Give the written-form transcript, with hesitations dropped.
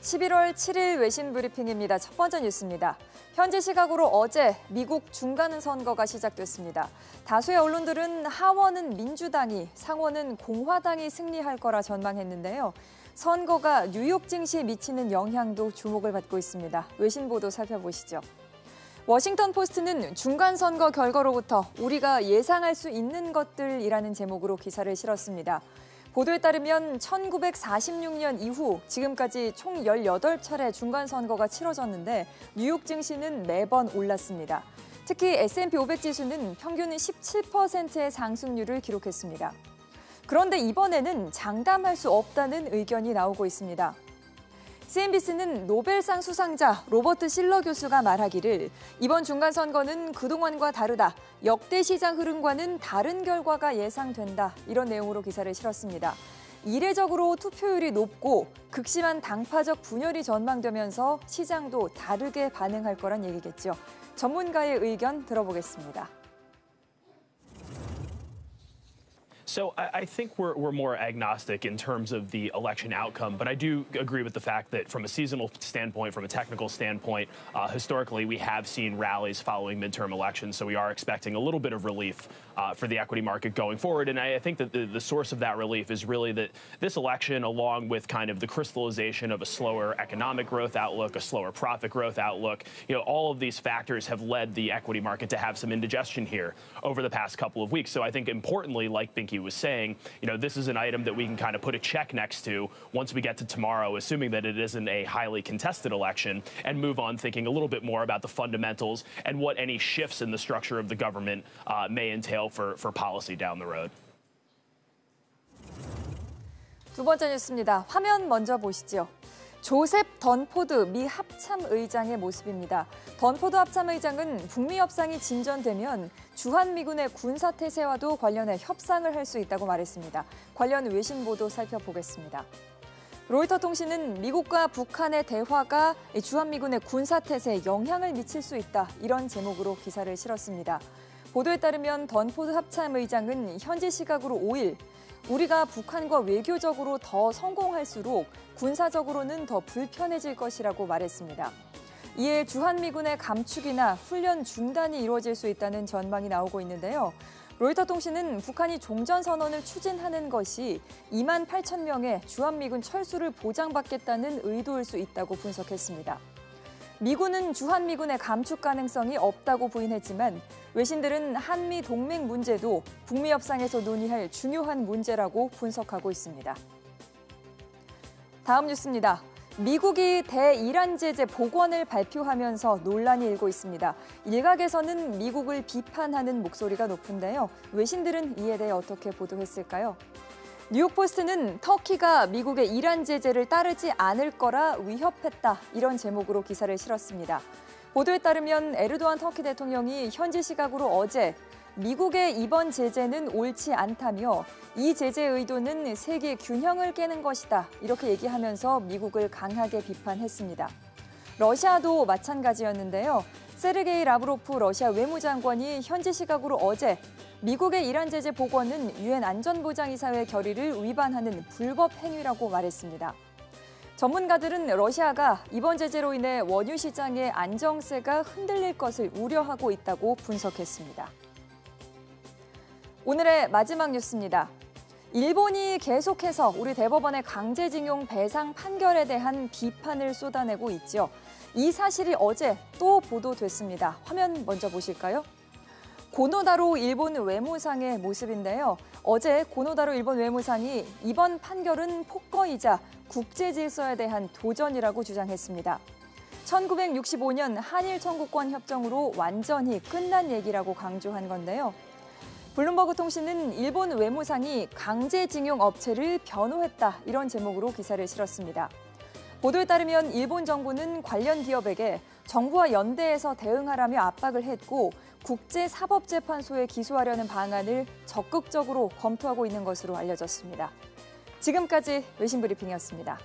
11월 7일 외신 브리핑입니다. 첫 번째 뉴스입니다. 현지 시각으로 어제 미국 중간선거가 시작됐습니다. 다수의 언론들은 하원은 민주당이, 상원은 공화당이 승리할 거라 전망했는데요. 선거가 뉴욕 증시에 미치는 영향도 주목을 받고 있습니다. 외신 보도 살펴보시죠. 워싱턴 포스트는 중간선거 결과로부터 우리가 예상할 수 있는 것들이라는 제목으로 기사를 실었습니다. 보도에 따르면 1946년 이후 지금까지 총 18차례 중간선거가 치러졌는데 뉴욕 증시는 4번 올랐습니다. 특히 S&P 500 지수는 평균 17%의 상승률을 기록했습니다. 그런데 이번에는 장담할 수 없다는 의견이 나오고 있습니다. CNBC는 노벨상 수상자 로버트 실러 교수가 말하기를 이번 중간선거는 그동안과 다르다. 역대 시장 흐름과는 다른 결과가 예상된다. 이런 내용으로 기사를 실었습니다. 이례적으로 투표율이 높고 극심한 당파적 분열이 전망되면서 시장도 다르게 반응할 거란 얘기겠죠. 전문가의 의견 들어보겠습니다. So I think we're more agnostic in terms of the election outcome, but I do agree with the fact that from a seasonal standpoint, from a technical standpoint, historically we have seen rallies following midterm elections, so we are expecting a little bit of relief for the equity market going forward. And I think that the source of that relief is really that this election, along with kind of the crystallization of a slower economic growth outlook, a slower profit growth outlook, all of these factors have led the equity market to have some indigestion here over the past couple of weeks. So I think importantly, like Binky was saying, this is an item that we can kind of put a check next to once we get to tomorrow, assuming that it isn't a highly contested election, and move on thinking a little bit more about the fundamentals and what any shifts in the structure of the government may entail for policy down the road. 두 번째 뉴스입니다. 화면 먼저 보시죠. 조셉 던포드 미 합참의장의 모습입니다. 던포드 합참의장은 북미 협상이 진전되면 주한미군의 군사태세와도 관련해 협상을 할 수 있다고 말했습니다. 관련 외신 보도 살펴보겠습니다. 로이터 통신은 미국과 북한의 대화가 주한미군의 군사태세에 영향을 미칠 수 있다. 이런 제목으로 기사를 실었습니다. 보도에 따르면 던포드 합참의장은 현지 시각으로 5일 우리가 북한과 외교적으로 더 성공할수록 군사적으로는 더 불편해질 것이라고 말했습니다. 이에 주한미군의 감축이나 훈련 중단이 이루어질 수 있다는 전망이 나오고 있는데요. 로이터 통신은 북한이 종전선언을 추진하는 것이 2만 8천 명의 주한미군 철수를 보장받겠다는 의도일 수 있다고 분석했습니다. 미군은 주한미군의 감축 가능성이 없다고 부인했지만 외신들은 한미 동맹 문제도 북미 협상에서 논의할 중요한 문제라고 분석하고 있습니다. 다음 뉴스입니다. 미국이 대이란 제재 복원을 발표하면서 논란이 일고 있습니다. 일각에서는 미국을 비판하는 목소리가 높은데요. 외신들은 이에 대해 어떻게 보도했을까요? 뉴욕포스트는 터키가 미국의 이란 제재를 따르지 않을 거라 위협했다. 이런 제목으로 기사를 실었습니다. 보도에 따르면 에르도안 터키 대통령이 현지 시각으로 어제 미국의 이번 제재는 옳지 않다며 이 제재의 의도는 세계 균형을 깨는 것이다. 이렇게 얘기하면서 미국을 강하게 비판했습니다. 러시아도 마찬가지였는데요. 세르게이 라브로프 러시아 외무장관이 현지 시각으로 어제 미국의 이란 제재 복원은 유엔 안전보장이사회 결의를 위반하는 불법 행위라고 말했습니다. 전문가들은 러시아가 이번 제재로 인해 원유 시장의 안정세가 흔들릴 것을 우려하고 있다고 분석했습니다. 오늘의 마지막 뉴스입니다. 일본이 계속해서 우리 대법원의 강제징용 배상 판결에 대한 비판을 쏟아내고 있죠. 이 사실이 어제 또 보도됐습니다. 화면 먼저 보실까요? 고노다로 일본 외무상의 모습인데요. 어제 고노다로 일본 외무상이 이번 판결은 폭거이자 국제 질서에 대한 도전이라고 주장했습니다. 1965년 한일 청구권 협정으로 완전히 끝난 얘기라고 강조한 건데요. 블룸버그 통신은 일본 외무상이 강제징용 업체를 변호했다. 이런 제목으로 기사를 실었습니다. 보도에 따르면 일본 정부는 관련 기업에게 정부와 연대해서 대응하라며 압박을 했고 국제사법재판소에 기소하려는 방안을 적극적으로 검토하고 있는 것으로 알려졌습니다. 지금까지 외신 브리핑이었습니다.